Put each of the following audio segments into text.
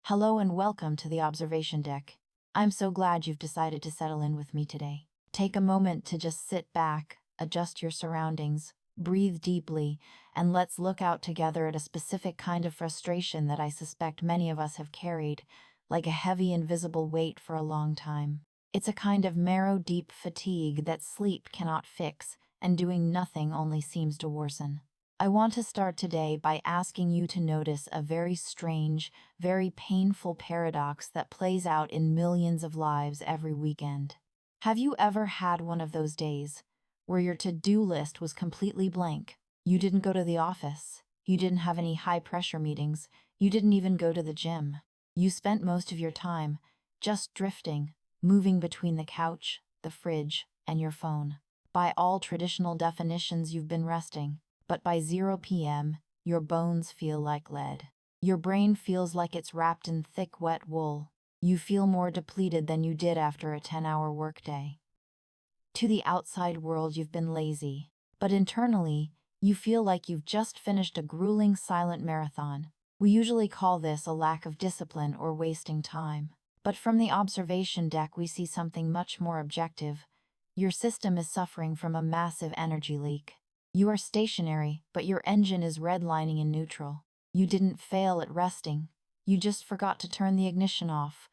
Hello and welcome to the observation deck. I'm so glad you've decided to settle in with me today. Take a moment to just sit back, adjust your surroundings, breathe deeply, and let's look out together at a specific kind of frustration that I suspect many of us have carried, like a heavy invisible weight for a long time. It's a kind of marrow-deep fatigue that sleep cannot fix, and doing nothing only seems to worsen. I want to start today by asking you to notice a very strange, very painful paradox that plays out in millions of lives every weekend. Have you ever had one of those days where your to-do list was completely blank? You didn't go to the office, you didn't have any high-pressure meetings, you didn't even go to the gym. You spent most of your time just drifting, moving between the couch, the fridge, and your phone. By all traditional definitions, you've been resting. But by 0 p.m., your bones feel like lead. Your brain feels like it's wrapped in thick, wet wool. You feel more depleted than you did after a 10-hour workday. To the outside world, you've been lazy. But internally, you feel like you've just finished a grueling silent marathon. We usually call this a lack of discipline or wasting time. But from the observation deck, we see something much more objective. Your system is suffering from a massive energy leak. You are stationary, but your engine is redlining in neutral. You didn't fail at resting. You just forgot to turn the ignition off.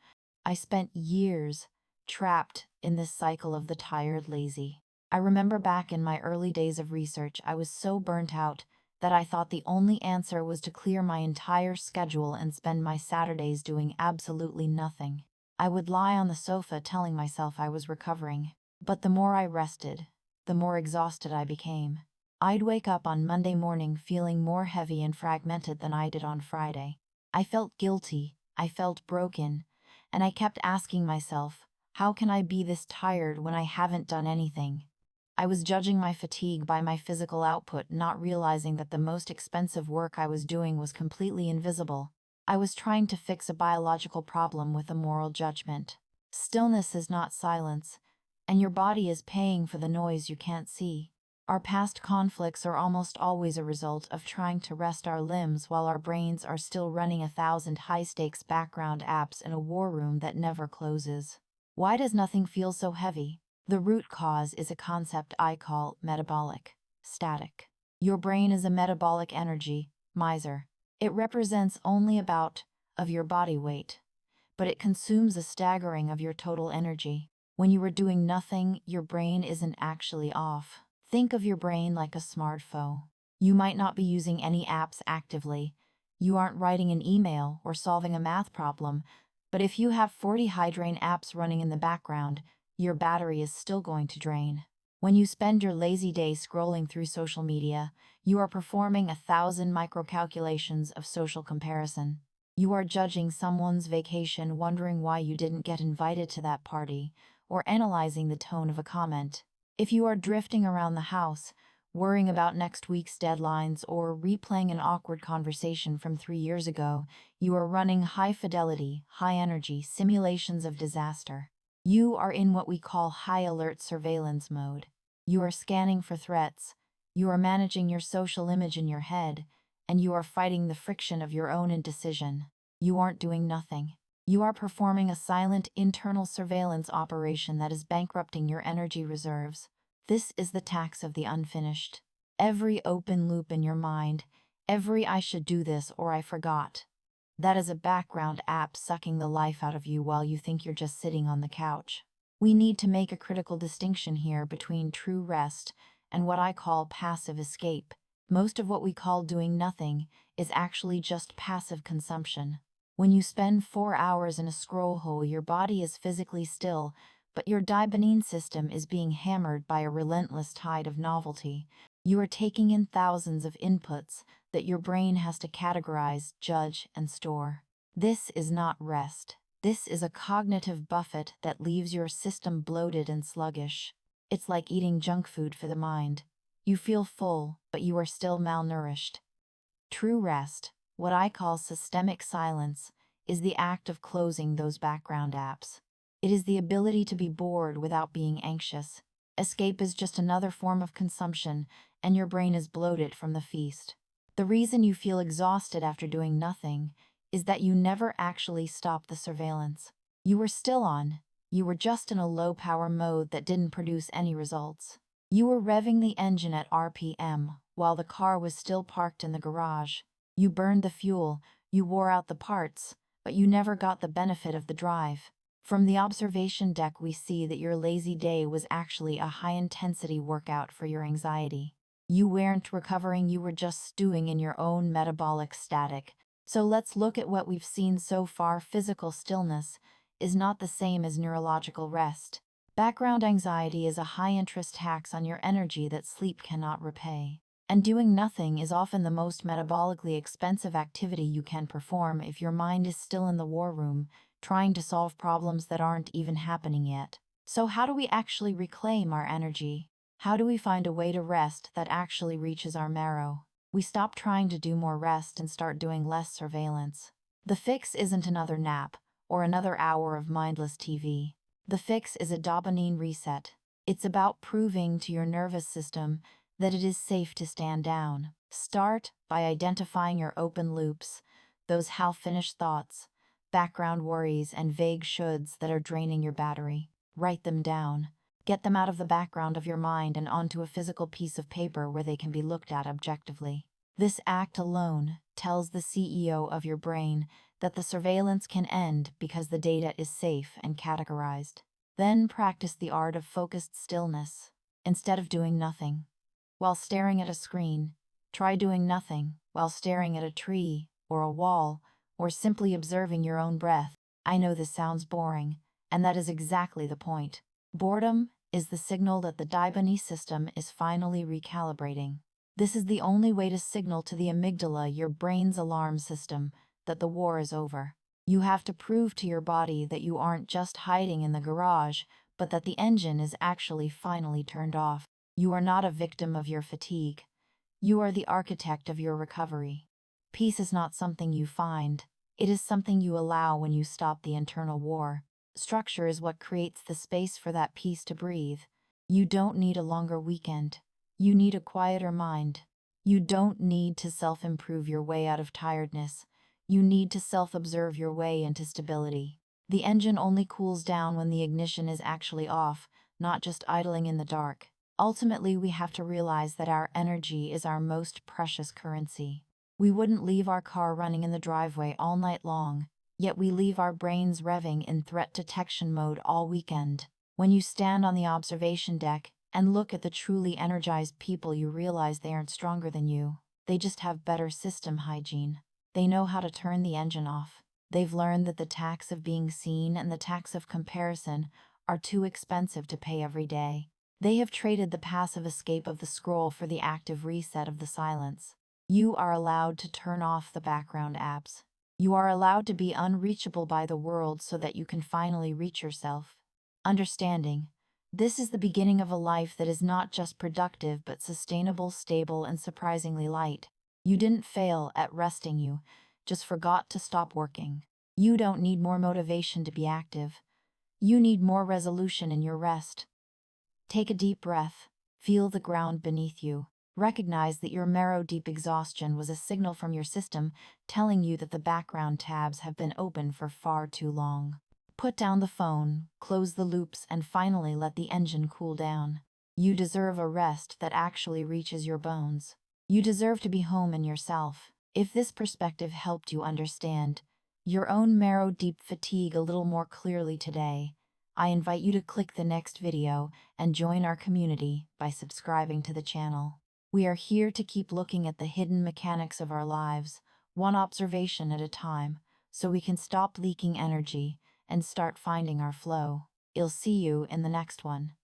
I spent years trapped in this cycle of the tired lazy. I remember back in my early days of research, I was so burnt out that I thought the only answer was to clear my entire schedule and spend my Saturdays doing absolutely nothing. I would lie on the sofa telling myself I was recovering. But the more I rested, the more exhausted I became. I'd wake up on Monday morning feeling more heavy and fragmented than I did on Friday. I felt guilty, I felt broken, and I kept asking myself, how can I be this tired when I haven't done anything? I was judging my fatigue by my physical output, not realizing that the most expensive work I was doing was completely invisible. I was trying to fix a biological problem with a moral judgment. Stillness is not silence, and your body is paying for the noise you can't see. Our past conflicts are almost always a result of trying to rest our limbs while our brains are still running 1,000 high-stakes background apps in a war room that never closes. Why does nothing feel so heavy? The root cause is a concept I call metabolic static. Your brain is a metabolic energy miser. It represents only about of your body weight, but it consumes a staggering of your total energy. When you are doing nothing, your brain isn't actually off. Think of your brain like a smartphone. You might not be using any apps actively. You aren't writing an email or solving a math problem, but if you have 40 Hygiene apps running in the background, your battery is still going to drain. When you spend your lazy day scrolling through social media, you are performing 1,000 microcalculations of social comparison. You are judging someone's vacation, wondering why you didn't get invited to that party, or analyzing the tone of a comment. If you are drifting around the house, worrying about next week's deadlines or replaying an awkward conversation from 3 years ago, you are running high-fidelity, high-energy simulations of disaster. You are in what we call high-alert surveillance mode. You are scanning for threats, you are managing your social image in your head, and you are fighting the friction of your own indecision. You aren't doing nothing. You are performing a silent internal surveillance operation that is bankrupting your energy reserves. This is the tax of the unfinished. Every open loop in your mind, every I should do this or I forgot. That is a background app sucking the life out of you while you think you're just sitting on the couch. We need to make a critical distinction here between true rest and what I call passive escape. Most of what we call doing nothing is actually just passive consumption. When you spend 4 hours in a scroll hole, your body is physically still, but your dopamine system is being hammered by a relentless tide of novelty. You are taking in thousands of inputs that your brain has to categorize, judge, and store. This is not rest. This is a cognitive buffet that leaves your system bloated and sluggish. It's like eating junk food for the mind. You feel full, but you are still malnourished. True rest, what I call systemic silence, is the act of closing those background apps. It is the ability to be bored without being anxious. Escape is just another form of consumption, and your brain is bloated from the feast. The reason you feel exhausted after doing nothing is that you never actually stopped the surveillance. You were still on. You were just in a low-power mode that didn't produce any results. You were revving the engine at RPM while the car was still parked in the garage. You burned the fuel, you wore out the parts, but you never got the benefit of the drive. From the observation deck, we see that your lazy day was actually a high-intensity workout for your anxiety. You weren't recovering, you were just stewing in your own metabolic static. So let's look at what we've seen so far. Physical stillness is not the same as neurological rest. Background anxiety is a high-interest tax on your energy that sleep cannot repay. And doing nothing is often the most metabolically expensive activity you can perform if your mind is still in the war room, trying to solve problems that aren't even happening yet. So how do we actually reclaim our energy? How do we find a way to rest that actually reaches our marrow? We stop trying to do more rest and start doing less surveillance. The fix isn't another nap or another hour of mindless TV. The fix is a dopamine reset. It's about proving to your nervous system that it is safe to stand down. Start by identifying your open loops, those half-finished thoughts, background worries, and vague shoulds that are draining your battery. Write them down. Get them out of the background of your mind and onto a physical piece of paper where they can be looked at objectively. This act alone tells the CEO of your brain that the surveillance can end because the data is safe and categorized. Then practice the art of focused stillness. Instead of doing nothing while staring at a screen, try doing nothing while staring at a tree or a wall or simply observing your own breath. I know this sounds boring, and that is exactly the point. Boredom is the signal that the dopamine system is finally recalibrating. This is the only way to signal to the amygdala, your brain's alarm system, that the war is over. You have to prove to your body that you aren't just hiding in the garage, but that the engine is actually finally turned off. You are not a victim of your fatigue. You are the architect of your recovery. Peace is not something you find. It is something you allow when you stop the internal war. Structure is what creates the space for that peace to breathe. You don't need a longer weekend. You need a quieter mind. You don't need to self-improve your way out of tiredness. You need to self-observe your way into stability. The engine only cools down when the ignition is actually off, not just idling in the dark. Ultimately, we have to realize that our energy is our most precious currency. We wouldn't leave our car running in the driveway all night long, yet we leave our brains revving in threat detection mode all weekend. When you stand on the observation deck and look at the truly energized people, you realize they aren't stronger than you. They just have better system hygiene. They know how to turn the engine off. They've learned that the tax of being seen and the tax of comparison are too expensive to pay every day. They have traded the passive escape of the scroll for the active reset of the silence. You are allowed to turn off the background apps. You are allowed to be unreachable by the world so that you can finally reach yourself. Understanding. This is the beginning of a life that is not just productive but sustainable, stable, and surprisingly light. You didn't fail at resting, you just forgot to stop working. You don't need more motivation to be active. You need more resolution in your rest. Take a deep breath. Feel the ground beneath you. Recognize that your marrow-deep exhaustion was a signal from your system telling you that the background tabs have been open for far too long. Put down the phone, close the loops, and finally let the engine cool down. You deserve a rest that actually reaches your bones. You deserve to be home in yourself. If this perspective helped you understand your own marrow-deep fatigue a little more clearly today, I invite you to click the next video and join our community by subscribing to the channel. We are here to keep looking at the hidden mechanics of our lives, one observation at a time, so we can stop leaking energy and start finding our flow. I'll see you in the next one.